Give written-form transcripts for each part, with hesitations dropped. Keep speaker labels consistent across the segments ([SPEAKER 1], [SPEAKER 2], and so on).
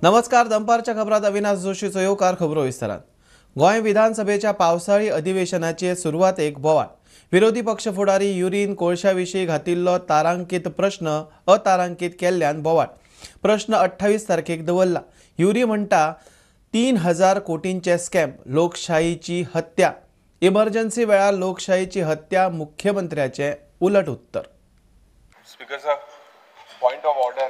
[SPEAKER 1] नमस्कार. दंपारच्या खबरात अविनाश जोशीचो येवकार. खबरो विस्तारात. गोंय विधानसभेच्या पावसाळी अधिवेशनाची सुरवातेक बोवाळ. विरोधी पक्ष फुडारी युरीन कोळशाविशीं घातिल्लो तारांकीत प्रश्न अतारांकीत केल्ल्यान बोवाळ. प्रश्न 28 तारखेक दवरला. युरी म्हणटा 3000 कोटींचे स्कॅम, लोकशाहीची हत्या. इमर्जन्सी वेळार लोकशाहीची हत्या, मुख्यमंत्र्याचे उलट उत्तर.
[SPEAKER 2] Speaker sir, point of order.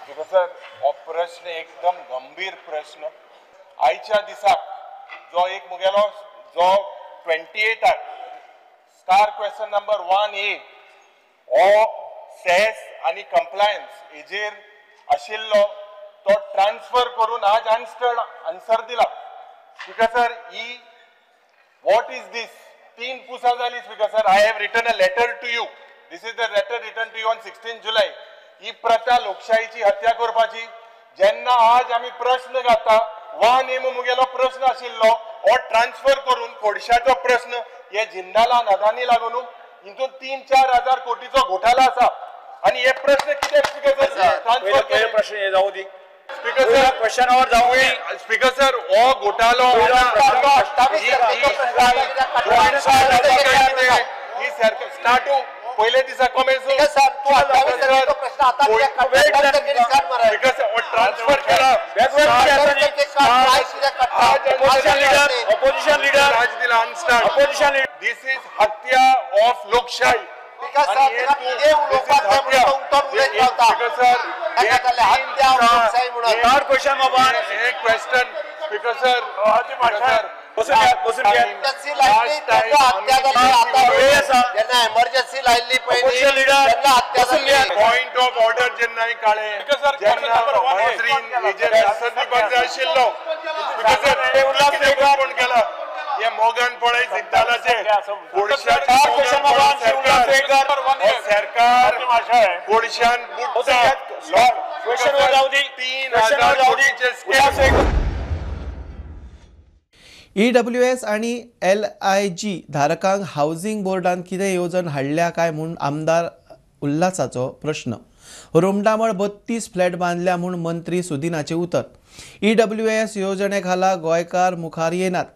[SPEAKER 2] Speaker sir, हो प्रश्न एकदम गंभीर प्रश्न. आयच्या दिसाक जो एक मुगेलो जो 28 स्टार क्वेश्चन नंबर 1A हो सेस आणि कंप्लायन्स हेजेर आशिल्लो तो ट्रान्सफर करून आज आन्सर दिला. स्पीकर सर, ही व्हॉट इज दिस? 3 पुसा जाली. Speaker sir, I have written a letter to you. This is the letter written to you on 16 जुलै. ही प्रथा लोकशाहीची हत्या करपाची. जेन्ना आज आम्ही प्रश्न घालता, वा नेम मुगेलो प्रश्न आशिल्लो हो ट्रान्सफर करून खोडशाचो प्रश्न हे जिंदालाल अदानी लागून हितून 3-4 हजार कोटीचो घोटाळा आसा. आणि हे प्रश्न कित्याक स्पीकर सर ट्रान्सफर केले? प्रश्न हे जाऊ दी. स्पीकर सर, क्वेश्चनावर जाऊ दी. स्पीकर सर, हो घोटाळो स्टार्ट पहिले दिसा कमेंट ट्रान्सफर केला. ऑपोजिशन लीडर आज दिला unstarred. Opposition leader, this is हत्या ऑफ लोकशाही. Speaker sir, point of order जेन्ना काळे आशिल्लो कोण केला हे मोगन पळय सिद्धालाचे सरकार गोडशान
[SPEAKER 1] EWS आणि LIG धारकांक हाऊसिंग बोर्डान कितें येवजण हाडल्या काय म्हूण आमदार उल्हासाचो प्रश्न. रोमडामळ 32 फ्लॅट बांधल्या म्हूण मंत्री सुदिनाचे उतर. EWS योजने खाला गोंयकार मुखार येनात.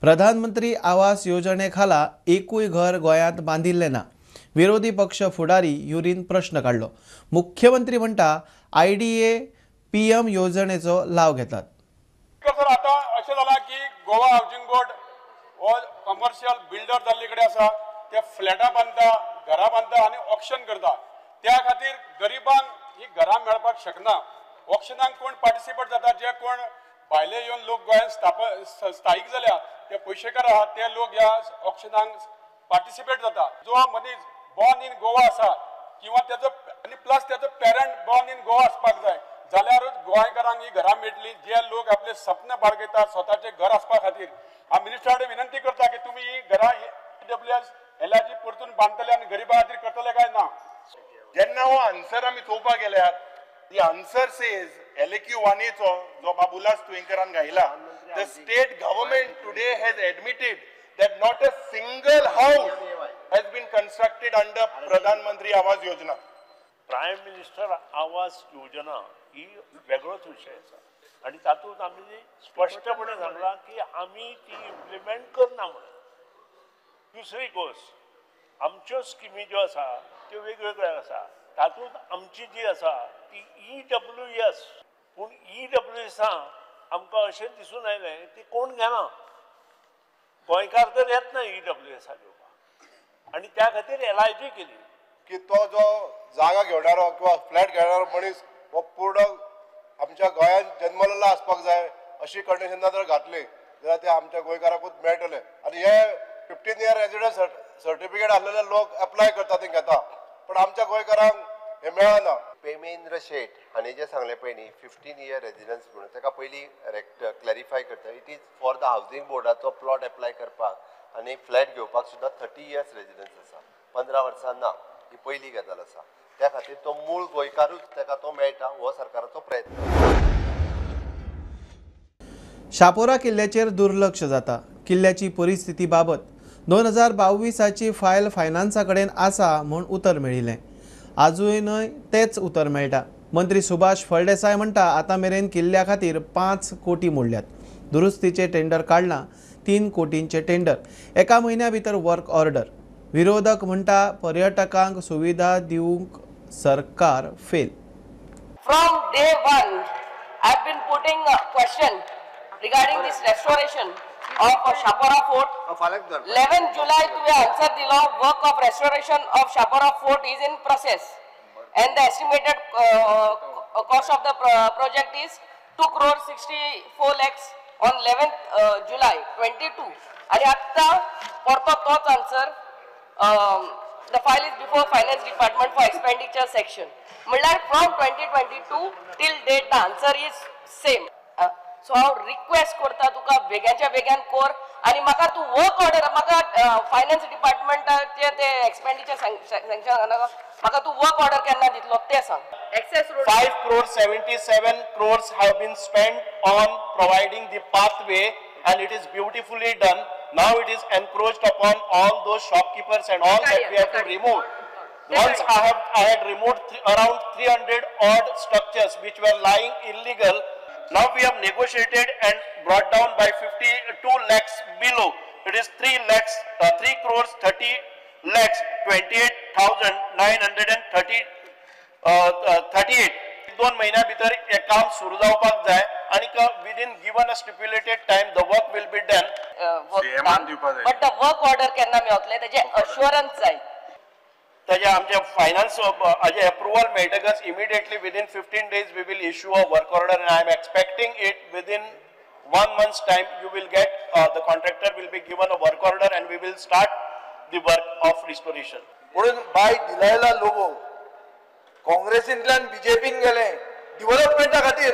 [SPEAKER 1] प्रधानमंत्री आवास योजने खाला एकूय घर गोंयांत बांदिल्ले ना. विरोधी पक्ष फुडारी युरीन प्रश्न काढलो. मुख्यमंत्री म्हणटा IDA PM योजनेचो लाव घेतात.
[SPEAKER 3] सर, आता अशें जाला की गोवा हाऊसिंग बोर्ड हो कमर्शियल बिल्डर जाल्ले कडेन आसा. ते फ्लॅटां बांदता, घरां बांदता आणि ऑक्शन करता. त्या खातीर गरिबांक ही घरां मेळपाक शकना. ऑक्शनाक कोण पार्टिसिपेट जाता, जे कोण भायले येवन लोक गोंयांत स्थायीक जाल्या, ते पयशेकार आहात, ते लोक ह्या ऑक्शनाक पार्टिसिपेट जाता. जो मनीस बॉर्न इन गोवा आसा किंवा त्याचो आणि प्लस त्याचो पेरंट बॉर्न इन गोवा आसपाक जाय, जाल्यारूच गोंयकारांक ही घरां मेळटली. जे लोक आपले सपन बाळगयतात स्वताचे घर आसपा खातीर, हांव मिनिस्टरा कडेन विनंती करता की तुमी ही घरां EWS LIG परतून बांदतले आणि गरिबां खातीर करतले काय ना.
[SPEAKER 2] जेन्ना हो आन्सर आमी चोवपाक गेल्यात, दी आन्सर सेज LAQ-1A चो जो बाबुलास तुयेंकरान घायला, the state government today has admitted that not a single house has been constructed under प्रधानमंत्री आवास योजना.
[SPEAKER 4] प्रायम मिनिस्टर आवास योजना ही वेगळोच विषय आसा आणि तातूंत आमी स्पष्टपणे सांगला की आमी ती इम्प्लिमेंट करना म्हणून. दुसरी गोष्ट, आमच्यो स्किमी ज्यो आसा त्यो वेगवेगळ्यो आसा. तातूंत आमची जी आसा ती EWS, पूण EWS आमकां अशें दिसून आयलें ती कोण घेना. गोंयकार तर येत ना EWS घेवपाक, आणि त्या खातीर LIG केली
[SPEAKER 5] की तो जो जागा घेवणारो किंवा फ्लॅट घेवणारो मनीस हो पूर्ण आमच्या गोंयांत जन्मलेलो आसपाक जाय अशी कंडिशनां जर घातली जाल्यार ते आमच्या गोंयकाराकूच मेळटले. आणि हे 15 इयर रेजिडन्स सर्टिफिकेट आसलेले लोक एप्लाय करता ते घेता, पण आमच्या गोंयकारांक हे मेळना.
[SPEAKER 6] पेमेंद्र शेठ हांणी जे सांगले पळय 15 इयर रेजिडन्स म्हणून, ताका पयलीं क्लॅरिफाय करता. It is for the housing बोर्डाचो प्लॉट एप्लाय करपाक आनी फ्लॅट घेवपाक सुद्दां 30 इयर्स रेजिडन्स आसा. 15 वर्सां ना, ही पयली गजाल आसा. त्या खातीर तो मूळ गोंयकारूच ताका तो मेळटा, हो सरकाराचो प्रयत्न.
[SPEAKER 1] शापोरा किल्ल्याचेर दुर्लक्ष जाता. किल्ल्याची परिस्थिती बाबत 2022ची फायल फायनान्सा कडेन आसा म्हूण उतर मेळिल्लें. आजूनय तेच उतर मेळटा. मंत्री सुभाष फळदेसाय म्हणटा आतां मेरेन किल्ल्या खातीर 5 कोटी मोडल्यात. दुरुस्तीचे टेंडर काडलां 3 कोटींचे टेंडर. एका म्हयन्या भितर वर्क ऑर्डर. विरोधक म्हणटा पर्यटकांक सुविधा दिवंक सरकार fail.
[SPEAKER 7] From day one, I've been putting a question regarding this restoration of Shapora Fort. 11 July to answer the law. Work of restoration of Shapora Fort is in process, and the estimated cost of the project is 2 crore 64 lakhs on 11th July 22. And atta porto toch answer. The file is before Finance Department for expenditure section. From 2022 till date the answer is same. So I request करता तुका वेगाच्या वेगान core आणि म्हाका तू work order म्हाका finance डिपार्टमेंटाचे ते expenditure sanction म्हाका तू work order केन्ना दितलो ते सांग. Access road
[SPEAKER 8] 5 crore 77 crores have been spent on providing the pathway and it is beautifully done. Now it is encroached upon all those shopkeepers and all that we have to remove. Once I had removed around 300 odd structures which were lying illegal. Now we have negotiated and brought down by 52 lakhs below. It is 3 crores 30 lakhs 28,938. 2 महिन्या भितर हे काम सुरू जावपाक जाय आणि within given a stipulated time the work will be done.
[SPEAKER 7] But the work order केन्ना मेळटले तेजे अश्योरन्स जाय.
[SPEAKER 8] ताजे आमचे फायनान्स हाजे अप्रुवल मेळटकच immediately within 15 days we will issue a work order and I am expecting it within 1 month's time you will get the contractor will be given a work order and we will start the work of restoration.
[SPEAKER 9] म्हणून bye दिलायला logo काँग्रेसींतल्यान बीजेपीन गेले डेव्हलपमेंटा खातीर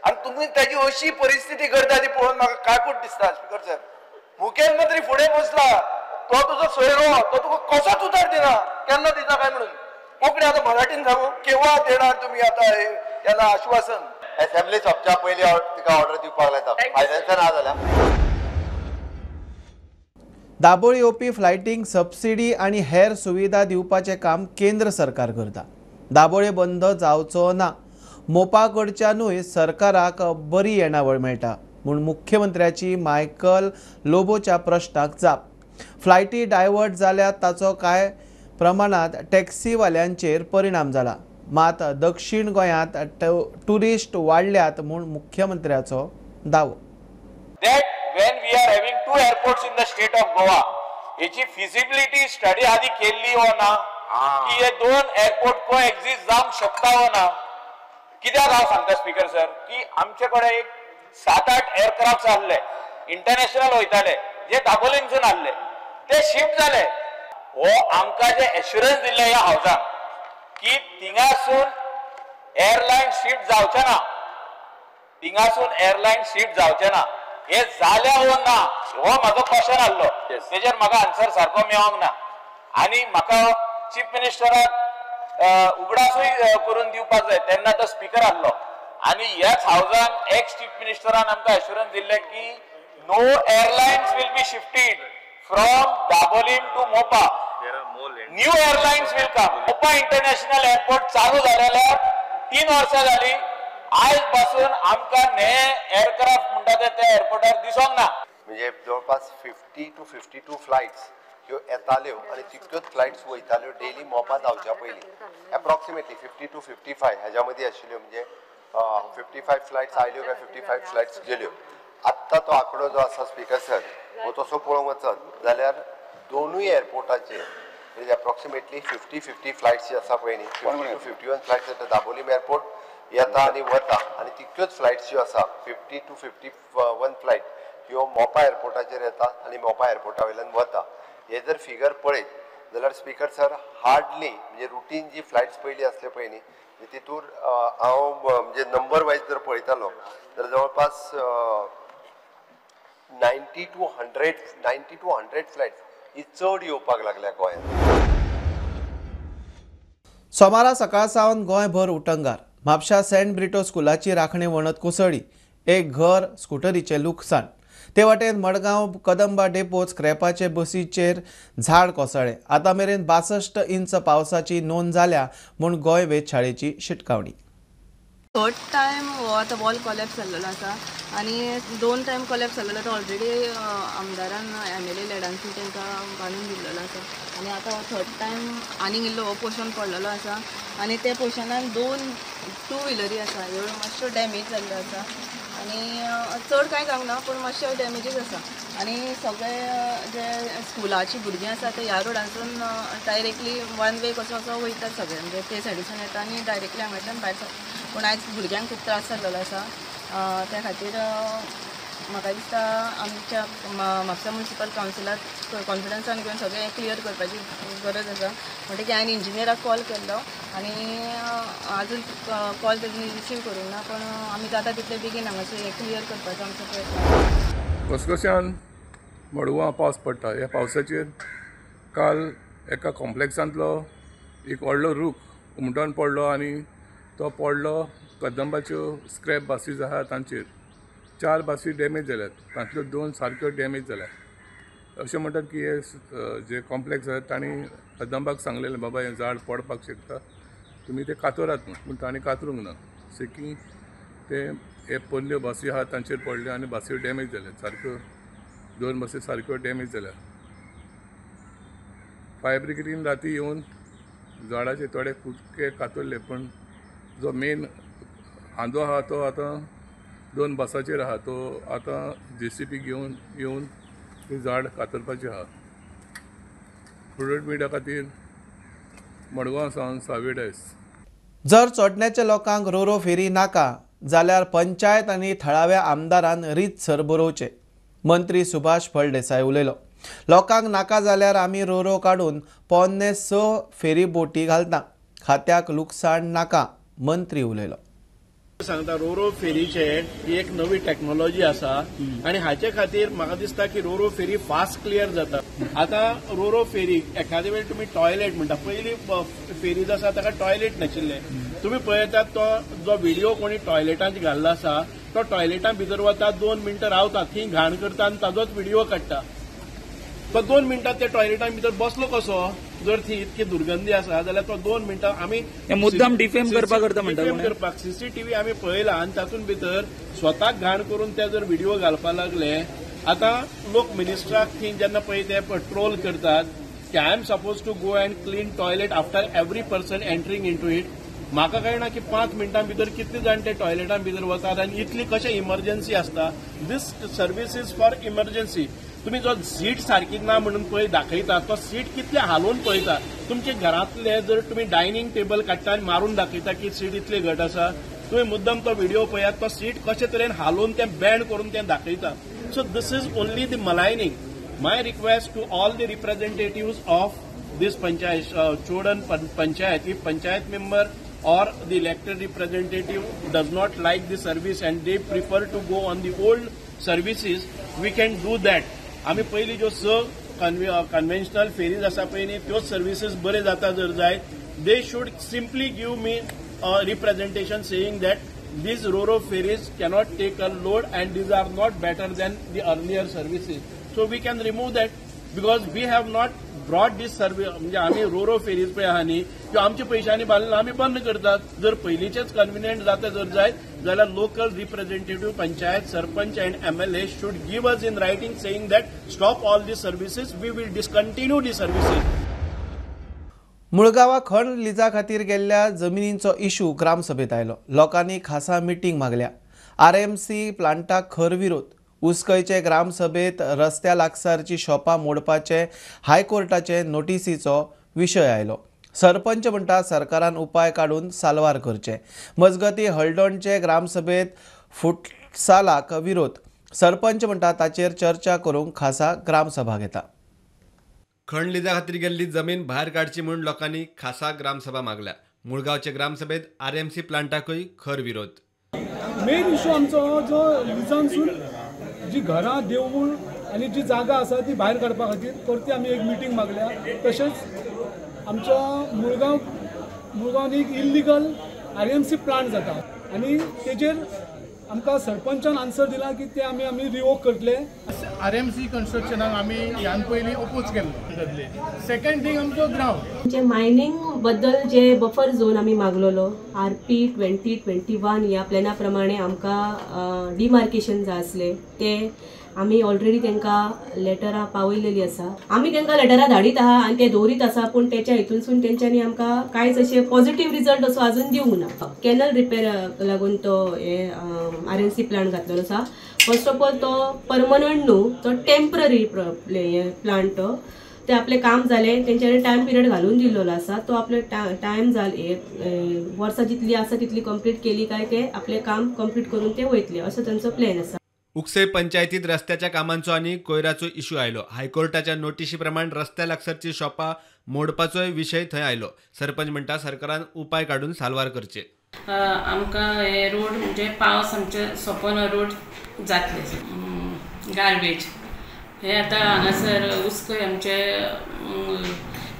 [SPEAKER 9] आणि तुम्ही त्याची अशी परिस्थिती करता ती पळोवन म्हाका काकूट दिसता. स्पीकर सर, मुखेलमंत्री फुडें बसला तो तुजो सोयरो तो तुका कसोच उतर दिना, केन्ना दिता काय म्हणून. कोंकणी आता मराठीन सांगू केव्हा देणार तुम्ही आता याला आश्वासन.
[SPEAKER 6] असेंब्ली सोंपच्या पयलीं तिका ऑर्डर दिवपाक लायता फायनान्सान ना जाल्यार.
[SPEAKER 1] दाबोळी येवपी फ्लायटींक सबसिडी आणि हेर सुविधा दिवपाचें काम केंद्र सरकार करता. दाबोळे बंद जावचो ना. मोपा कडच्यानूय सरकाराक बरी येणावळ मेळटा म्हूण मुख्यमंत्र्याची मायकल लोबोच्या प्रश्नाक जाप. फ्लायटी डायवर्ट जाल्यात ताचो कांय प्रमाणात टॅक्सीवाल्यांचेर परिणाम जाला. मात दक्षिण गोंयांत टुरिस्ट वाडल्यात म्हूण मुख्यमंत्र्याचो दावो.
[SPEAKER 8] That when we are having 2 airports in the state of Goa, याची feasibility study आधी केल्ली हो ना की हे 2 एअरपोर्ट कोएक्झिस्ट जावंक शकता हो ना. कित्याक हांव सांगता स्पीकर सर की आमचे कडेन एक 7-8 एअरक्राफ्ट आहले इंटरनॅशनल वयताले जे दाबोलींसून आहले ते शिफ्ट जाले. हो आमकां जे एश्युरन्स दिल्ले ह्या हावजान की थिंगासून एअरलायन शिफ्ट जावचे ना, थिंगासून एअरलायन शिफ्ट जावचे ना. हे जाल्या हो ना हो म्हाजो क्वेश्चन आहलो. तेजेर म्हाका आन्सर सारको मेळोंक ना आनी म्हाका चीफ मिनिस्टराक उगडासूय करून दिवपाक जाय. तेन्ना तो स्पीकर आहलो आनी ह्याच हावजान एक्स चीफ मिनिस्टरान आमकां एश्युरन्स दिल्ले की no airlines will be shifted from Dabolim to Mopa. New airlines will come. Mopa international airport चालू जाल्यार 3 वर्सां जाली. आज पासून आमकां नये एअरक्राफ्ट म्हणटा ते एअरपोर्टार दिसोंक ना.
[SPEAKER 6] म्हणजे जवळपास 50 to 52 फ्लायट्स ह्यो येताल्यो आणि तितक्योच फ्लायट्स वयताल्यो डेली मोपा जावच्या पयलीं. एप्रॉक्सिमेटली 50 to 55 हेज्या मदीं आशिल्ल्यो. म्हणजे 55 फ्लायट्स आयल्यो काय 55 फ्लायट्स गेल्यो. आत्ता तो आंकडो जो आसा स्पीकर सर हो तसो पळोवंक वचत जाल्यार दोनूय एअरपोर्टाचेर म्हणजे एप्रॉक्सिमेटली 50 फ्लायट्स जी आसा पळय न्ही 50 to 51 फ्लायट्स येता दाबोलीम एअरपोर्ट येता आनी वता आनी तितक्योच फ्लायट्स ज्यो आसा 50 to 51 फ्लायट ह्यो मोपा एअरपोर्टाचेर येता आनी मोपा एअरपोर्टा वयल्यान वता. हे जर फिगर पळयत जाल्यार स्पीकर सर हार्डली म्हणजे रुटीन जी फ्लायट्स पयलीं आसले पळय न्ही तितूर हांव म्हणजे नंबर वायज जर पळयतालो जाल्यार जवळपास 90 to 100 फ्लायट्स ही चड येवपाक लागल्या गोंयांत.
[SPEAKER 1] सोमारा सकाळ सावन गोंयभर उटंगार. म्हापशा सेंट ब्रिटो स्कुलाची राखणी वणत कोसळ्ळी. एक घर, स्कुटरीचे लुकसाण. ते वाटेन मडगांव कदंबा डेपोत स्क्रॅपाचे बसीचेर झाड कोसळ्ळें. आतां मेरेन 62 इंच पावसाची नोंद जाल्या म्हूण गोंय वेधशाळेची शिटकावणी.
[SPEAKER 10] थर्ड टायम हो आतां वॉल कॉलेप्स जाल्लो आसा आनी 2 टायम कॉलेप्स जाल्लो तो ऑलरेडी आमदारान MLA लॅडांसून तांकां बांदून दिल्लो आसा आनी आतां हो थर्ड टायम आनीक इल्लो हो पोर्शन पडलेलो आसा आनी त्या पोर्शनान 2 टू व्हिलरी आसा ह्यो मातश्यो डॅमेज जाल्ल्यो आसा आनी चड कांय जावंक ना पूण मातशे डॅमेजीस आसा आनी सगळे जे स्कुलाची भुरगीं आसा ते ह्या रोडांसून डायरेक्टली वन वे कसो असो वयतात सगळे म्हणजे ते सायडीसून येता आनी डायरेक्टली हांगांतल्यान भायर पूण आयज भुरग्यांक खूब त्रास जाल्लो आसा त्या खातीर म्हाका दिसता आमच्या म्हापसा म्युनिसिपल कावन्सिलाक कॉन्फिडन्सान घेवन सगळें क्लियर करपाची गरज आसा म्हणटकीर हांवें इंजिनियराक कॉल केल्लो आनी आजून कॉल तेणी रिसीव करूंक ना पण आमी जाता तितले बेगीन हांगासर क्लियर करपाचो आमचो प्रयत्न
[SPEAKER 11] कसकश्यान मडगांवां पावस पडटा ह्या पावसाचेर काल एका कॉम्प्लेक्सांतलो एक व्हडलो रूख उमटोन पडलो आनी तो पडलो कदंबाच्यो स्क्रॅप बासीज आहा तांचेर 4 बासी डॅमेज जाल्यात तांतल्यो 2 सारक्यो डॅमेज जाल्यात अशें म्हणटात की हे जे कॉम्प्लेक्स आसात तांणी कदंबाक सांगलेलें बाबा हें झाड पडपाक शकता तुमी ते कातरात म्हूण पूण तांणी कातरूंक ना सेकी ते हे पोरल्यो बासी आहा तांचेर पडले आनी बासयो डॅमेज जाल्यात सारक्यो 2 बासी सारक्यो डॅमेज जाल्यात फायर ब्रिगेडीन राती येवन झाडाचे थोडे कुटके कातरले पण जो मेन आंदो आहा तो आतां 2 बसाचेर आहा तो आतां JCP घेवन येवन ते झाड कातरपाचें आहा प्रोडक्ट मिडिया खातीर मडगांव सावन सावेडायस
[SPEAKER 1] जर चोडण्याच्या लोकांक रोरो फेरी नाका जाल्यार पंचायत आनी थळाव्या आमदारान रीतसर बरोवचे मंत्री सुभाष फळदेसाय उलयलो लोकांक नाका जाल्यार आमी रोरो काडून पोन्ने 6 फेरी बोटी घालता खात्याक लुकसाण नाका मंत्री उलयलो
[SPEAKER 12] सांगता रोरो फेरीचे ही एक नवी टेक्नॉलॉजी आसा आणि हाचे खातीर म्हाका दिसता की रोरो फेरी फास्ट क्लियर जाता आता रोरो फेरी एखादे वेळ तुम्ही टॉयलेट म्हणटा पयली फेरी जो आसा ताका टॉयलेट नाशिल्ले तुम्ही पळयतात तो जो व्हिडिओ कोणी टॉयलेटांत घाल्लो आसा तो टॉयलेटां भितर वता 2 मिनटां रावता थंय घाण करता आनी ताजोच व्हिडिओ काडटा तो 2 मिनटां त्या टॉयलेटां भितर बसलो कसो जर थंय इतकी दुर्गंधी आसा जाल्यार तो 2 मिनटां आमी
[SPEAKER 13] मुद्दाम डिफेम करपाक
[SPEAKER 12] CCTV आमी पळयला आनी तातूंत भितर स्वताक घाण करून ते जर व्हिडिओ घालपाक लागले आतां लोक मिनिस्टराक थंय जेन्ना पळय ते पेट्रोल करतात की I am suppose to go and clean toilet after every person entering into it म्हाका कळना की 5 मिनटां भितर कितले जाण ते टॉयलेटां भितर वतात आनी इतली कशें इमर्जन्सी आसता दीस सर्वीस इज फॉर इमर्जन्सी तुम्ही जो सीट सारकी ना म्हणून पळय दाखयता तो सीट कितले हालोवन पळयता तुमचे घरांतले जर तुम्ही डायनिंग टेबल काडटा आनी मारून दाखयता की सीट इतले घट आसा तुम्ही मुद्दम तो व्हिडिओ पळयात तो सीट कशे तरेन हालोवन ते बँड करून ते दाखयता so this is only the maligning my request to all the representatives of this panchayat चोडन panchayat if panchayat member or the elected representative does not like the service and they prefer to go on the old services we can do that आमी पयली ज्यो conventional fairies आसा पळय न्ही त्यो services बरे जाता जर जाय they should simply give me representation saying that these RoRo ferries cannot take a load and these are not better than the earlier services so we can remove that because we have not brought this service म्हणजे आम्ही Ro-Ro fairies पळय आहा न्ही त्यो आमच्या पयशांनी बांदला आमी बंद करतात जर पयलींचेच कन्व्हिनियंट जाता जर जायत जाल्यार local representative panchayat sarpanch and MLA should give us in writing saying that stop all these services we will discontinue the services
[SPEAKER 1] मुळगावा खण लिजा खातीर गेल्ल्या जमिनींचो इशू ग्रामसभेत आयलो लोकांनी खासा मिटींग मागल्या RMC प्लांटाक खर विरोध उस्कयचे ग्रामसभेत रस्त्या लागसारची शॉपां मोडपाचे हायकोर्टाचे नोटीसीचो विशय आयलो सरपंच म्हणटा सरकारान उपाय काडून साल्वार करचे मजगती हळडणचे ग्रामसभेत फुटसालाक विरोध सरपंच म्हणटा ताचेर चर्चा करूंक खासा ग्रामसभा घेता
[SPEAKER 14] खण लिजा खातीर गेल्ली जमीन भायर काडची म्हूण लोकांनी खासा ग्रामसभा मागल्या मुळगांवचे ग्रामसभेत RMC प्लांटाकूय खर विरोध
[SPEAKER 15] मेन इशू आमचो जो लिजांसून जी घरां देवूळ आनी जी जागा आसा ती भायर काडपा खातीर परती आमी एक मिटींग मागल्या तशेंच आमच्या मुळगांवान एक इल्लिगल RMC प्लांट जाता आनी तेजेर आमकां सरपंचान आन्सर दिला की ते आमी रिवोक करतले
[SPEAKER 12] RMC कन्स्ट्रक्शनाक आमी ह्यान पयलीं ओपोज केल्लो. सेकंड थिंग आमचो ग्राउंड
[SPEAKER 16] जे मायनिंग बद्दल जे बफर झोन आमी मागलोलो RP 2021 ह्या प्लॅना प्रमाणे आमकां डिमार्केशन जाय आसले ते आमी ऑलरेडी तांकां लेटरां पावयलेली आसा. आमी तांकां लेटरां धाडीत आहा आनी ते दवरीत आसा, पूण तेच्या हितूनसून तेंच्यांनी आमकां कांयच अशे पॉझिटिव्ह रिजल्ट असो अजून दिवंक ना. कॅनल रिपेराक लागून तो हे RMC प्लांट घातलेलो आसा. फर्स्ट ऑफ ऑल तो परमनंट न्हू, तो टेम्पररी प्लांट तो ते आपले काम जाले तेंच्यानी टायम पिरियड घालून दिल्लो आसा. तो आपले टायम जाले वर्सां जितली आसा तितली कंप्लीट केली काय ते आपले काम कंप्लीट करून ते वयतले असो तांचो प्लॅन आसा.
[SPEAKER 14] उक्से पंचायतीत रस्त्याच्या कामांचो आणि कोयराचो इश्यू आयलो. हायकोर्टाच्या नोटिशी प्रमाण रस्त्या लागसरची शॉपां मोडपाचोय विशय थंय आयलो. सरपंच म्हणटा सरकारान उपाय काडून साल्वार करचे.
[SPEAKER 17] आमकां हे रोड म्हणजे पावस आमचे सोंपोन रोड जातले. गार्बेज हे आतां हांगासर उस्कय आमचे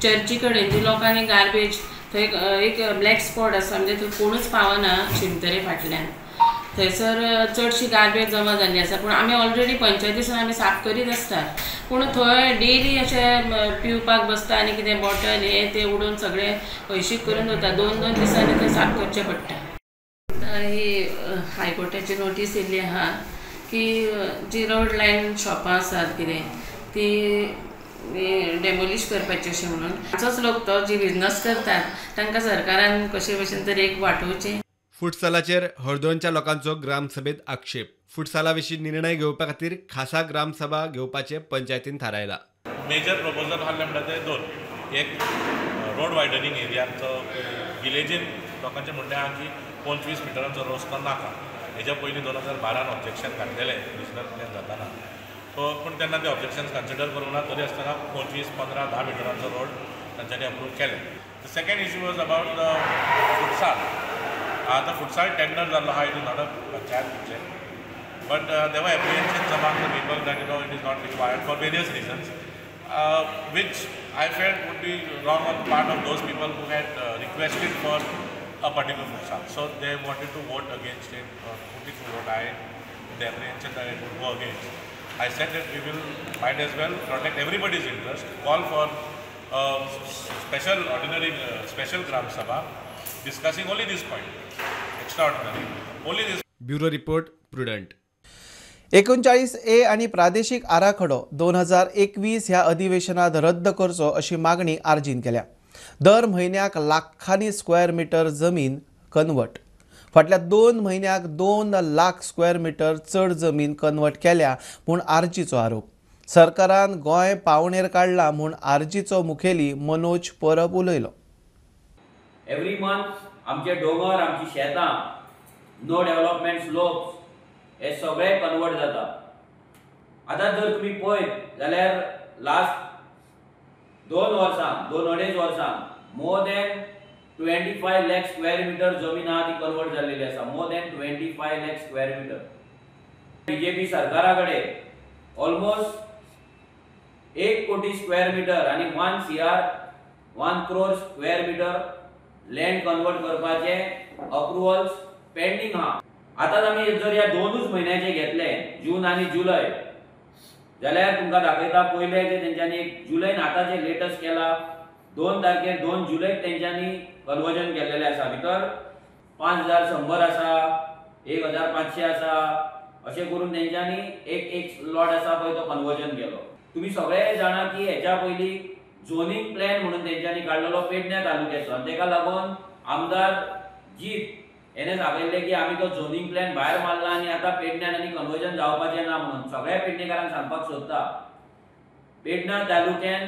[SPEAKER 17] चर्ची कडेन जी लोकांनी गार्बेज थंय एक ब्लॅक स्पॉट आसा म्हणजे थंय कोणूच पावना शिमतरे फाटल्यान. थंयसर चडशी गार्बेज जमा जाल्ली आसा. पूण आमी ऑलरेडी पंचायतीसून आमी साफ करीत आसतात. पूण थंय डेली अशें पिवपाक बसता आनी कितें बॉटल हे ते उडोवन सगळे हयशीक करून दवरता. 2-2 दिसांनी थंय साफ करचें पडटा. ही हायकोर्टाची नोटीस येयल्ली आहा की जी रोड लायन शॉपां आसात कितें ती डेमोलिश करपाची अशें म्हणून. आमचोच लोक तो जी बिजनस करतात तांकां सरकारान कशे भशेन तरी एक वांटोवचें.
[SPEAKER 14] फुटसालाचेर हळदोणच्या लोकांचो ग्रामसभेत आक्षेप. फुटसाला विशीं निर्णय घेवपा खातीर खासा ग्रामसभा घेवपाचे पंचायतीन थारायला.
[SPEAKER 18] मेजर प्रपोजल आहले म्हणटा ते दोन. एक रोड वायडनिंग एरियाचो विलेजीन लोकांचें म्हणणें आहा की 25 मिटरांचो रस्तो नाका. हेच्या पयलीं 2012 ऑब्जेक्शन घातलेलें रिजनल प्लॅन जाताना. पूण तेन्ना ते ऑब्जेक्शन कन्सिडर करूंक ना. तरी आसतना 25, 15, 10 मिटरांचो रोड तांच्यांनी अप्रूव केले. The second issue was about the futsal. आतां फुटसाल टेंडर जाल्लो आहा. It is not a panchayat project. But there apprehensions among the people that it is not required for various reasons which I felt would be wrong on the part of those people who had requested for a particular futsal. So they wanted to vote against it, put it to vote. The apprehension that it would go against. I said that we will might as well protect everybody's interest, call for special Gram Sabha discussing only this point, extraordinary, only this.
[SPEAKER 14] Bureau report prudent.
[SPEAKER 1] 39A आणि प्रादेशीक आराखडो 2021 ह्या अधिवेशनात रद्द करचो अशी मागणी आर्जीन केल्या. दर म्हयन्याक लाखांनी स्क्वेअर मिटर जमीन कन्वर्ट. फाटल्या 2 म्हयन्याक 2 लाख स्क्वेअर मिटर चड जमीन कन्वर्ट केल्या म्हूण आर्जीचो आरोप. सरकारान गोंय पावणेर काडला म्हूण आर्जीचो मुखेली मनोज परब उलयलो.
[SPEAKER 19] एवरी मंथ आमचे डोंगर आमची शेतां नो डेव्हलपमेंट स्लोप्स हे सगळे कन्वर्ट जाता. आतां जर तुमी पळयत जाल्यार लास्ट 2-2.5 वर्सां more than 25 lakh square metre जमीन आहा ती कन्वर्ट जाल्लेली आसा. More than 25 lakh square metre. BJP सरकारा कडेन ऑलमोस्ट 1 कोटी स्क्वेअर मिटर आनी 1 crore square metre land convert करपाचे अप्रुवल्स पेंडिंग आहा. आतां आमी जर ह्या 2 म्हयन्याचे घेतले जून आनी जुलय जाल्यार तुमकां दाखयता. पयले जे तेंच्यांनी जुलयन आतांचे लेटस्ट केला 2 तारखेर 2 जुलयक तेंच्यांनी कन्वर्जन केल्लेले आसा. भितर 5100 आसा, 1500 आसा, अशें करून तेंच्यांनी एक लॉट आसा पळय तो कन्वर्जन केलो. तुमी सगळे जाणा की हेच्या पयलीं झोनिंग प्लॅन म्हणून तेंच्यांनी काडलेलो पेडण्या तालुक्याचो आनी तेका लागून आमदार जीत हेणे सांगले की आमी तो झोनिंग प्लॅन भायर मारला आनी आतां पेडण्यान आनी कन्वर्जन जावपाचें ना म्हणून. सगळ्या पेडणेकारांक सांगपाक सोदता पेडणा तालुक्यान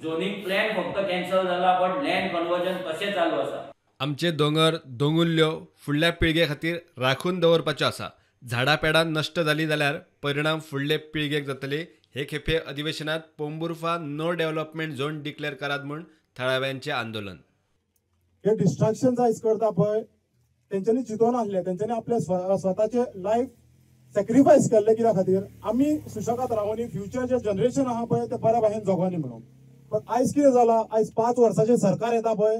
[SPEAKER 19] झोनिंग प्लॅन फक्त कॅन्सल जाला बट लँड कन्वर्जन तशें चालू आसा.
[SPEAKER 14] आमचे दोंगर दोंगुल्ल्यो फुडल्या पिळगे खातीर राखून दवरपाच्यो आसा. झाडां पेडां नश्ट जाली जाल्यार परिणाम फुडले पिळगेक जातले. हे खेपे अधिवेशनात Pomburpa no development zone declare करात म्हूण थळाव्यांचे आंदोलन.
[SPEAKER 20] हे डिस्ट्रॅक्शन जायज करता पळय तेंच्यांनी चिंतून आसले. तेंच्यांनी आपले स्वताचे लायफ सॅक्रिफायस केल्ले कित्या खातीर आमी सुशेगाद रावनी फ्युचर जे जनरेशन आहा पळय ते बऱ्या भाशेन जगोनी म्हणून. बट आयज कितें जाला, आयज 5 वर्साचे सरकार येता पळय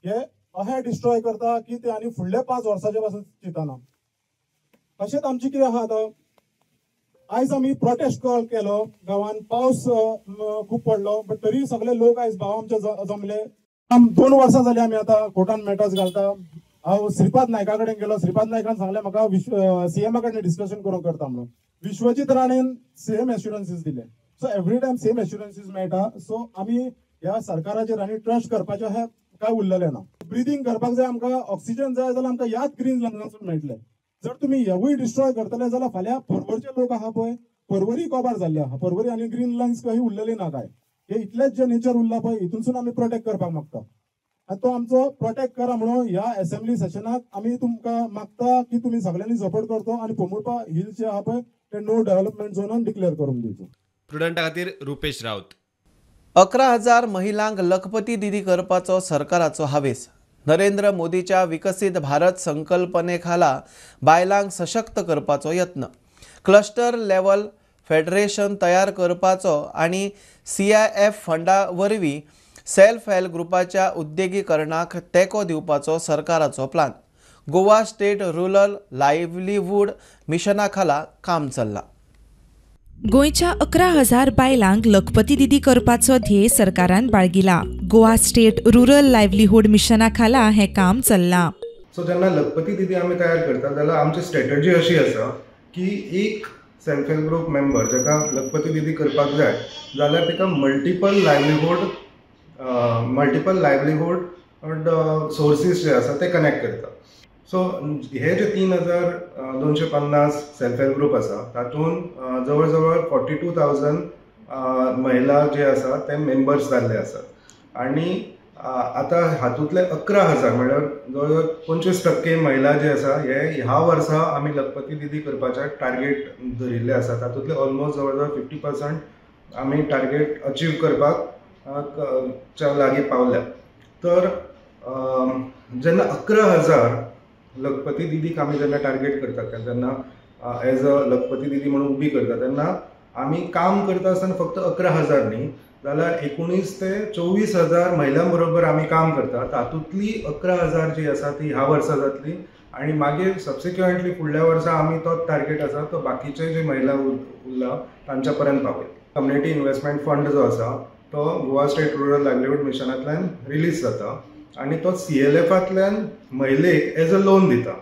[SPEAKER 20] हे अशें डिस्ट्रॉय करता की ते आनी फुडले 5 वर्साचे पासून चिंतना. अशेंच आमची कितें आहा आतां आयज आमी प्रोटेस्ट कॉल केलो गांवांत पावस खूब पडलो बट तरी सगळे लोक आयज भाव आमचे जमले 2 वर्सां जाली आमी आतां कोर्टान मॅटर्स घालता हांव श्रीपाद नायका कडेन गेलो श्रीपाद नायकान सांगलें म्हाका सीएमा कडेन डिस्कशन करूंक करता म्हणून विश्वजीत राणेन सेम एश्युरन्सीस दिले सो एवरी टायम सेम एश्युरन्सीस मेळटा सो आमी ह्या सरकाराचेर आनी ट्रस्ट करपाचें हें काय उरलेलें ना ब्रिदींग करपाक जाय आमकां ऑक्सिजन जाय जाल्यार आमकां ह्याच ग्रीन लंग्सांसून मेळटलें जर तुमी हेवूय डिस्ट्रॉय करतले जाल्यार फाल्यां पर्वरचे लोक आहा पळय पर्वरी कोबार जाल्ले आहा पर्वरी आनी ग्रीन लंग्स काही उरलेली ना काय हे इतलेच जे नेचर उरला पळय हितूनसून आमी प्रोटेक्ट करपाक मागता आनी तो आमचो प्रोटेक्ट करा म्हणून ह्या असेंब्ली सेशनाक आमी तुमकां मागता की तुमी सगळ्यांनी सपोर्ट करचो आनी पोमुर्पा हिल्स जे आहा पळय ते नो डेव्हलपमेंट झोनान डिक्लेअर करून दिवचो
[SPEAKER 14] प्रुडंटा खातीर रुपेश रावत
[SPEAKER 1] 11,000 महिलांक लखपती दिदी करपाचो सरकाराचो हावेस नरेंद्र मोदीच्या विकसित भारत संकल्पने खाला बायलांक सशक्त करपाचो यत्न क्लस्टर लेवल फेडरेशन तयार करपाचो आनी CIF फंडा वरवीं सेल्फ हेल्प ग्रुपाच्या उद्देगीकरणाक तेंको दिवपाचो सरकाराचो plan Goa state rural livelihood मिशना खाला काम चल्लां
[SPEAKER 21] गोंयच्या 11,000 बायलांक लखपती दिदी करपाचो ध्येय सरकारान बाळगिला गोवा स्टेट रुरल लायव्हलीहूड मिशना खाला हें काम चल्लां
[SPEAKER 22] सो जेन्ना लखपती दिदी आमी तयार करता जाल्यार आमची स्ट्रॅटजी अशी आसा की एक सेल्फ हेल्प ग्रुप मेंबर जाका लखपती दिदी करपाक जाय जाल्यार ताका मल्टिपल लायव्हलीहूड सोर्सीस जे आसा ते कनेक्ट करता सो हे जे 3,250 सेल्फ हेल्प ग्रुप आसा तातूंत जवळ जवळ 42,000 महिला जे आसा ते मेंबर्स जाल्ले आसात आनी आतां हातूंतले 11,000 म्हणल्यार जवळ जवळ 25% महिला जे आसा हे ह्या वर्सा आमी लखपती दिदी करपाचे टार्गेट धरिल्ले आसा तातूंतले ऑलमोस्ट जवळ जवळ 50% आमी टार्गेट अचीव करपाक लागीं पावल्या तर जेन्ना 11,000 लखपती दिदीक आमी जेन्ना टार्गेट करतात जेन्ना एज अ लखपती दिदी म्हणून उबी करता तेन्ना आमी काम करता आसतना फक्त 11,000 न्ही जाल्यार 19 ते 24,000 महिलां बरोबर आमी काम करता तातूंतली 11,000 जी आसा ती ह्या वर्सा जातली आनी मागीर सबसिक्वेंटली फुडल्या वर्सा आमी तोच टार्गेट आसा तो बाकीचे जे महिला उरला तांच्या पर्यंत पावय कम्युनिटी इन्वेस्टमेंट फंड जो आसा तो Goa state rural livelihood मिशनांतल्यान release जाता आनी तो CLFांतल्यान महिलेक एज अ लोन दिता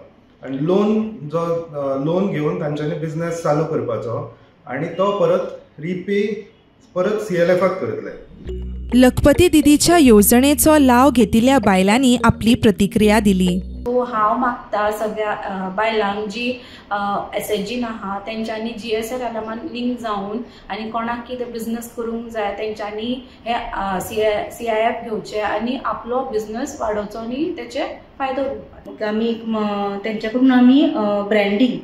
[SPEAKER 22] आनी लोन घेवन तांच्यांनी बिझनेस चालू करपाचो आनी तो परत CLFाक करतले
[SPEAKER 21] लखपती दिदीच्या येवजणेचो लाव घेतिल्ल्या बायलांनी आपली प्रतिक्रिया दिली
[SPEAKER 23] हांव मागता सगळ्या बायलांक जी SHG आहा तेंच्यांनी GSR आरामान लिंक जावन आनी कोणाक कितें बिझनेस करूंक जाय तेंच्यांनी हे CIF घेवचे आनी आपलो बिझनेस वाडोवचो आनी तेचे फायदो घेवपाचो
[SPEAKER 24] आमी तेंच्या कडून आमी ब्रँडींग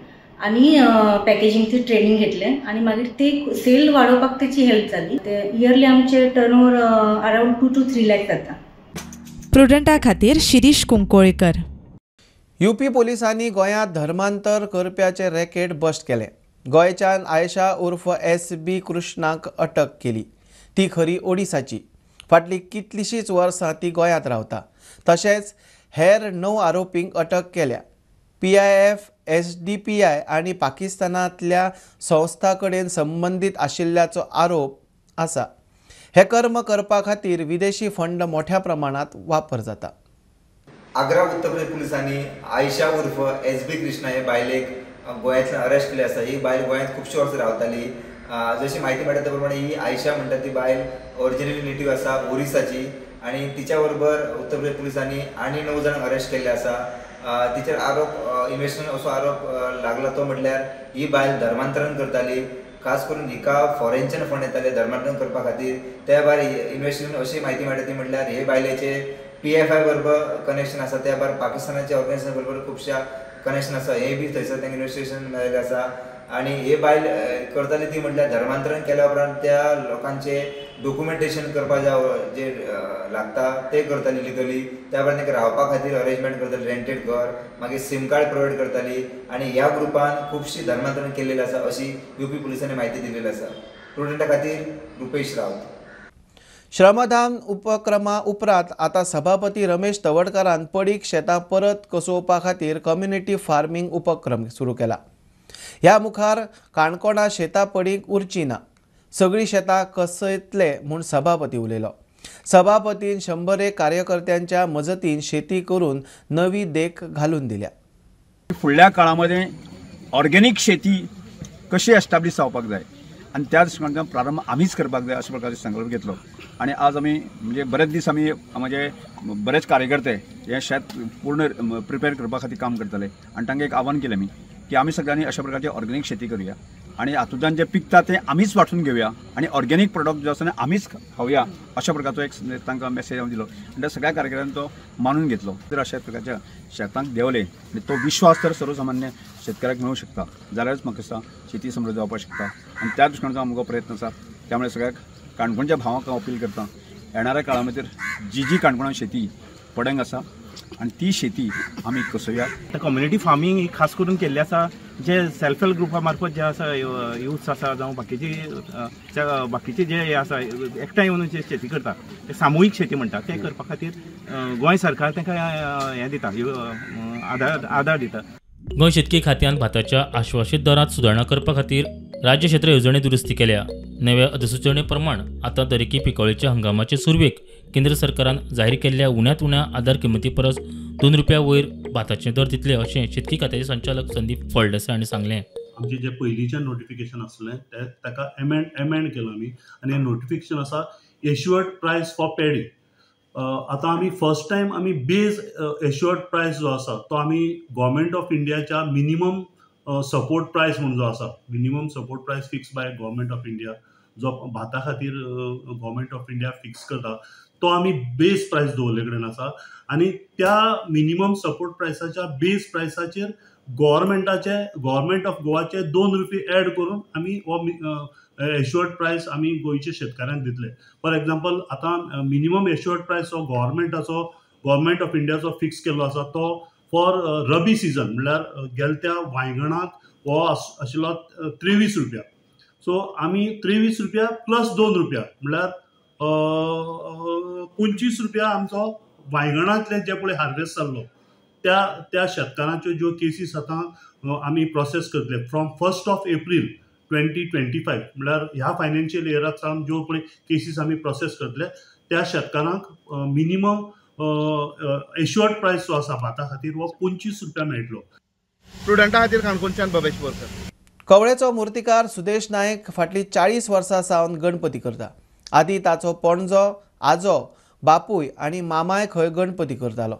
[SPEAKER 24] आनी पॅकेजिंगची ट्रेनिंग घेतले आनी मागीर ते सेल वाडोवपाक तेची हेल्प जाली ते इयरली आमचे टर्नओवर अरावंड 2 to 3 लाख जाता
[SPEAKER 21] प्रुडंटा खातीर शिरीश कुंकोळेकर
[SPEAKER 1] UP पोलिसांनी गोंयांत धर्मांतर करप्याचे रॅकेट बस्ट केले गोंयच्यान आयशा उर्फ SB कृष्णाक अटक केली ती खरी ओडिसाची फाटली कितलीशींच वर्सां ती गोंयांत रावता तशेंच हेर 9 आरोपींक अटक केल्या PIF SDPI आनी पाकिस्तानांतल्या संस्था कडेन संबंदीत आशिल्ल्याचो आरोप आसा हे कर्म करपा खातीर विदेशी फंड मोठ्या प्रमाणात वापर जाता
[SPEAKER 25] आग्रा उत्तर प्रदेश पुलिसांनी आयशा उर्फ SB कृष्णा हे बायलेक गोंयांतल्यान अरेस्ट केली आसा ही बायल गोंयांत खुबशी वर्सां रावताली जशी म्हायती मेळटा त्या प्रमाणे ही आयशा म्हणटा ती बायल ओरिजिनली नेटीव आसा ओरिसाची आनी तिच्या बरोबर उत्तर प्रदेश पुलिसांनी आनी 9 जाणांक अरेस्ट केल्ले आसा तिचेर आरोप इन्व्हेस्टिगेशन असो आरोप लागला तो म्हटल्यार ही बायल धर्मांतरण करताली खास करून हिका फॉरेनच्यान फंड येताले धर्मांतरण करपा खातीर त्या भायर इन्व्हेस्टिगेशन अशी म्हायती मेळटा ती म्हटल्यार हे बायलेचे PFI बरोबर कनेक्शन आसा त्या भायर पाकिस्तानाच्या ऑर्गनायझेशन बरोबर खुबशा कनेक्शन आसा हे बी थंयसर तांकां इन्व्हेस्टिगेशन मेळिल्लें आसा आनी हे बायल करताली ती म्हटल्यार धर्मांतरण केल्या उपरांत त्या लोकांचे डॉक्युमेंटेशन करपा जे लागता ते करताली लिगली त्या भायर तांकां रावपा खातीर अरेंजमेंट करताली रेंटेड घर मागीर सिम कार्ड प्रोवायड करताली आनी ह्या ग्रुपान खुबशी धर्मांतरण केल्लेली आसा अशी UP पुलिसांनी म्हायती दिलेली आसा स्टुडंटा खातीर रुपेश रावत
[SPEAKER 1] श्रमदान उपक्रमा उपरांत आता सभापती रमेश तवडकरान पडीक शेतां परत कसोवपा खातीर कम्युनिटी फार्मिंग उपक्रम सुरू केला ह्या मुखार काणकोणा शेतां पडीक उरची ना, सगळीं शेतां कसयतले म्हूण सभापती उलयलो. सभापतीन 101 कार्यकर्त्यांच्या मजतीन शेती करून नवी देख घालून दिल्या.
[SPEAKER 2] फुडल्या काळामध्ये ऑर्गेनिक शेती कशी एस्टॅब्लिश जावपाक जाय आणि त्या दृष्टिकोनातल्यान प्रारंभ आमीच करपाक जाय अशा प्रकारचे संकल्प घेतलो. आणि आज आमी म्हणजे बरेच दीस आमी म्हणजे बरेच कार्यकर्ते हे शेत पूर्ण प्रिपेअर करपा खातीर काम करतले आणि तांकां एक आव्हान केलें की आमी सगळ्यांनी अशा प्रकारची ऑर्गेनिक शेती करूया आणि हातूंतल्यान जे पिकता ते आमीच वांटून घेवया आणि ऑर्गेनिक प्रोडक्ट जो आसा आमीच खावया अशा प्रकारचो एक तांकां मेसेज हांव दिलो आणि त्या सगळ्या कार्यकर्त्यांनी तो मानून घेतलो. तर अशा प्रकारच्या शेतांक देंवले आणि तो विश्वास तर सर्वसामान्य शेतकऱ्याक मेळूंक शकता जाल्यारच म्हाका दिसता शेती समृद्ध जावपाक शकता आणि त्या दृश्टीकोनाचो आमचो प्रयत्न आसा. त्यामुळे सगळ्याक काणकोणच्या भावांक हांव अपील करता, येणाऱ्या काळा भितर जी काणकोणां शेती पडंग आसा आणि ती शेती आमी कसोया.
[SPEAKER 3] कम्युनिटी फार्मिंग ही खास करून केल्ली आसा, जे सेल्फ हेल्प ग्रुपा मार्फत जे आसा युथ्स आसा जावं बाकीचे जे हे आसा एकठांय येवन जे शेती करता ते सामुहीक शेती म्हणटा ते करपा खातीर गोंय सरकार तांकां हें दिता, आदार दिता.
[SPEAKER 4] गोंय शेतकी खात्यान भाताच्या आश्वासीत दरांत सुदारणा करपा खातीर राज्य क्षेत्र येवजणे दुरुस्ती केल्या. नव्या अधिसुचणे प्रमाण आतां दरेकी पिकावळीच्या हंगामाचे सुरवेक केंद्र सरकारान जाहीर केल्ल्या उण्यात उण्या आधार किंमती परस ₹2 वयर भाताचे दर दितले अशें शेतकी खात्याचे संचालक संदीप फळदेसाय हांणी सांगलें.
[SPEAKER 5] आमचे जे पयलींचें नोटिफिकेशन आसलें ताका एमेंड केलो आमी आनी हें नोटिफिकेशन आसा एश्युअर्ड प्रायस फॉर पॅडी. आतां आमी फर्स्ट टायम आमी बेज एश्युअर्ड प्रायस जो आसा तो आमी गव्हर्मेंट ऑफ इंडियाच्या मिनिमम सपोर्ट प्रायस म्हणून जो आसा, मिनिमम सपोर्ट प्रायस fix by government of India जो भाता खातीर गव्हर्मेंट ऑफ इंडिया फिक्स करता तो आमी बेस प्रायस दवरले कडेन आसा आनी त्या मिनिमम सपोर्ट प्रायसाच्या बेस प्रायसाचेर गव्हर्मेंट ऑफ गोवाचे ₹2 एड करून आमी हो एश्युअर्ड प्रायस आमी गोंयच्या शेतकाऱ्यांक दितले. फॉर एग्जाम्पल आतां मिनिमम एश्युअर्ड प्रायस हो गव्हर्मेंट ऑफ इंडियाचो फिक्स केल्लो आसा तो फॉर रबी सिजन म्हणल्यार गेल्या वांयगणाक हो आशिल्लो ₹23. सो आमी ₹23 प्लस ₹2 म्हणल्यार ₹25 आमचो वांयगणांतले जे पळय हार्वेस्ट जाल्लो त्या शेतकारांच्यो ज्यो केसीस आतां आमी प्रोसेस करतले फ्रॉम 1 एप्रील 2025 म्हणल्यार ह्या फायनान्शियल इयराक सावन ज्यो पळय केसीस आमी प्रोसेस करतले त्या शेतकारांक मिनिमम एश्युअर्ड प्रायस जो आसा भाता खातीर हो ₹25 मेळटलो.
[SPEAKER 7] स्टुडंटां खातीर काणकोणच्यान भवेश बोरकर.
[SPEAKER 1] कवळेचो मुर्तीकार सुदेश नायक फाटली 40 वर्सां सावन गणपती करता. आदी ताचो पणजो, आजो, बापूय आनी मामाय खंय गणपती करतालो.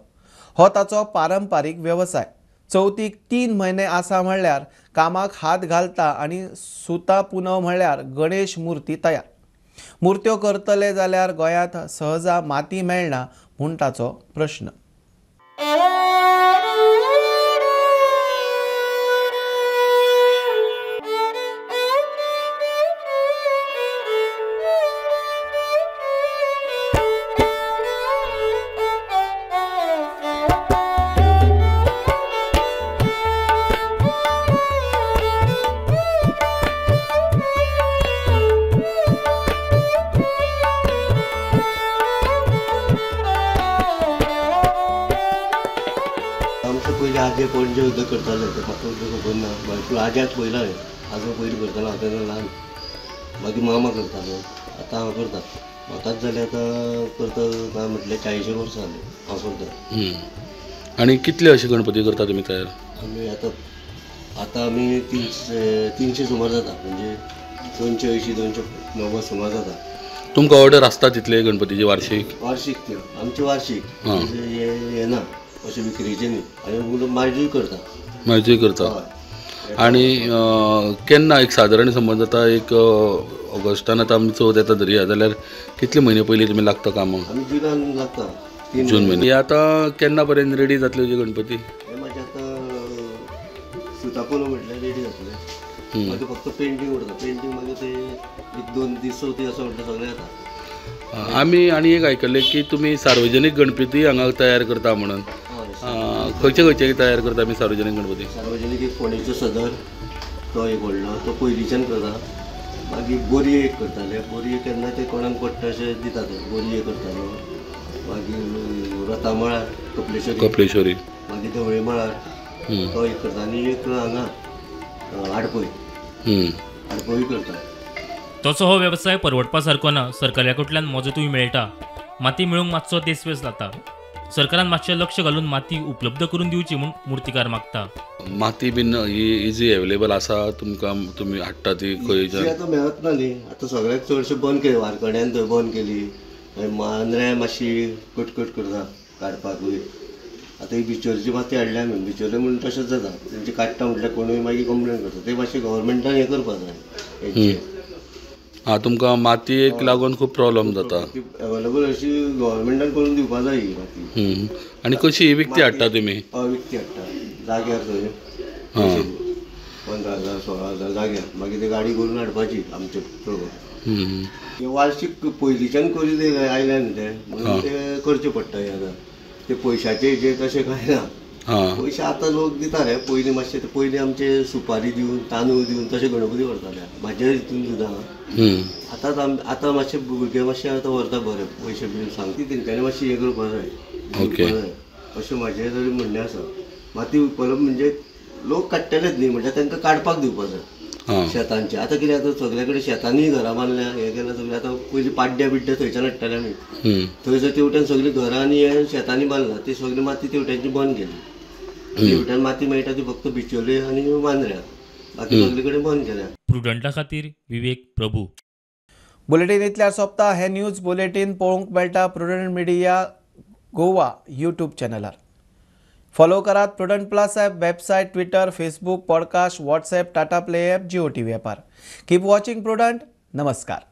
[SPEAKER 1] हो ताचो पारंपारीक व्यवसाय. चवथीक 3 म्हयने आसा म्हणल्यार कामाक हात घालता आनी सुता पुनव म्हणल्यार गणेश मुर्ती तयार. मुर्त्यो करतले जाल्यार गोंयांत सहजा माती मेळना म्हूण ताचो प्रश्न.
[SPEAKER 26] आगे पणजे उदक करताले ते म्हाका खबर ना, पूण आज्याक पयलां आजो पयलीं करतालो हांव तेन्ना ल्हान. मागीर मामा करतालो, आतां हांव करता. म्हाकाच जाल्यार आतां करता काय म्हटल्यार 40 वर्सां जालीं हांव करता.
[SPEAKER 27] आनी कितले अशे गणपती करता तुमी तयार?
[SPEAKER 26] आमी आतां आमी 300 सुमार जाता, म्हणजे 280-290 सुमार जाता.
[SPEAKER 27] तुमकां ऑर्डर आसता तितले गणपतीचे वार्षिक?
[SPEAKER 26] वार्षिक त्यो आमचे वार्षिक हे ना अशें विक्रीचे न्ही. आनी माजूय करता.
[SPEAKER 27] माजूय करता. आनी केन्ना एक सादारण समज जाता एक ऑगस्टान आतां आमी चवथ येता धरया जाल्यार कितले म्हयने पयलीं तुमी लागता कामाक?
[SPEAKER 26] आमी जुनान लागता.
[SPEAKER 27] जून म्हयने. हे आतां केन्ना पर्यंत रेडी जातले जे गणपती?
[SPEAKER 26] हे म्हाजे आतां सुतापोलो म्हटल्यार रेडी जातले. मागीर फक्त पेंटींग उरता. पेंटींग मागीर ते 1-2 दीस चवथी असो म्हटल्यार सगळें जाता.
[SPEAKER 27] आमी आनी एक आयकल्लें की तुमी सार्वजनीक गणपती हांगा तयार करता म्हणून. खंयचे तयार करता आमी सार्वजनीक गणपती?
[SPEAKER 26] सार्वजनीक एक फोंडेचो सदर तो एक व्हडलो तो पयलींच्यान करता. मागीर बोरये एक करताले. बोरये केन्ना ते कोणाक पडटा अशें दिता ते बोरये करतालो. मागीर रथामळार कपलेश्वरी.
[SPEAKER 27] मागीर
[SPEAKER 26] देवळे मळार तो एक करता. आनी एक हांगा आडपळी करतात.
[SPEAKER 4] तसो हो वेवसाय परवडपा सारको ना. सरकारा कडल्यान मजतूय मेळटा. माती मेळूंक मातसो देसवेस जाता. सरकारान मातशें लक्ष घालून माती उपलब्ध करून दिवची म्हूण मूर्तीकार मागता.
[SPEAKER 27] माती बीन ही इजी अवेलेबल आसा तुमकां, तुमी हाडटा ती खंय?
[SPEAKER 26] आतां मेळत ना न्ही. आतां सगळ्याक चडशें बंद केली, वारकड्यान थंय बंद केली. मांद्र्या मातशी कटकट करता काडपाकूय. आतां ही बिचोरची माती हाडल्या न्हू. बिचोरे म्हणून तशेंच जाता. तेंची काडटा म्हटल्यार कोणूय मागीर कंप्लेन करता. ते मातशें गव्हर्मेंटान हें करपा जाय.
[SPEAKER 27] तुमकां मातयेक लागून खूब प्रॉब्लेम जाता.
[SPEAKER 26] अवेलेबल अशी गव्हर्मेंटान करून दिवपा जाय ही माती.
[SPEAKER 27] आनी कशी ही विकती हाडटा तुमी?
[SPEAKER 26] विकती हाडटा जाग्यार थंय 15,000 16,000 जाग्यार. मागीर ते गाडी करून हाडपाची आमचे प्रॉब्लेम. वार्षिक पयलींच्यान करीत आयल्या न्ही ते, म्हणून ते करचे पडटा. आतां ते पयशाचे जे तशें कांय ना. पयशे आतां लोक दिता रे. पयलीं मातशे पयलीं आमचे सुपारी दिवन तांदूळ दिवन तशे गणपती व्हरताले. म्हाज्या हितून सुद्दां आतां मातशे भुरगे मातशे आतां व्हरता बरे पयशे बी सांगता. तेंच्यांनी मातशें हें करपा जाय अशें म्हाजें तरी म्हणणें आसा. माती उपलब्ध म्हणजे लोक काडटलेच न्ही, म्हणजे तांकां काडपाक दिवपा जाय शेतांचे. आतां कितें आतां सगळे कडेन शेतांनी घरां बांदल्या, हें केलां सगळें. आतां पयलीं पाड्ड्या बिड्ड्या थंयच्यान हाडटाले आमी. थंयसर तेवट्यान सगळीं घरां आनी हें शेतांनी बांदलां. ती सगळी माती तेवट्यांची बंद केली. तेवट्यान माती मेळटा ती फक्त बिचोले आनी मांद्र्या, बाकी सगळे कडेन बंद केल्या.
[SPEAKER 4] प्रुडंटा खातीर विवेक प्रभू.
[SPEAKER 1] बुलेटिन इतल्यार सोंपता. हे न्यूज बुलेटिन पळोवंक मेळटा प्रुडंट मिडिया गोवा यूट्यूब चॅनलार. फॉलो करात Prudent Plus app, website, Twitter, Facebook, podcast, WhatsApp, Tata play app, Jio TV ॲपार. Keep watching Prudent. नमस्कार.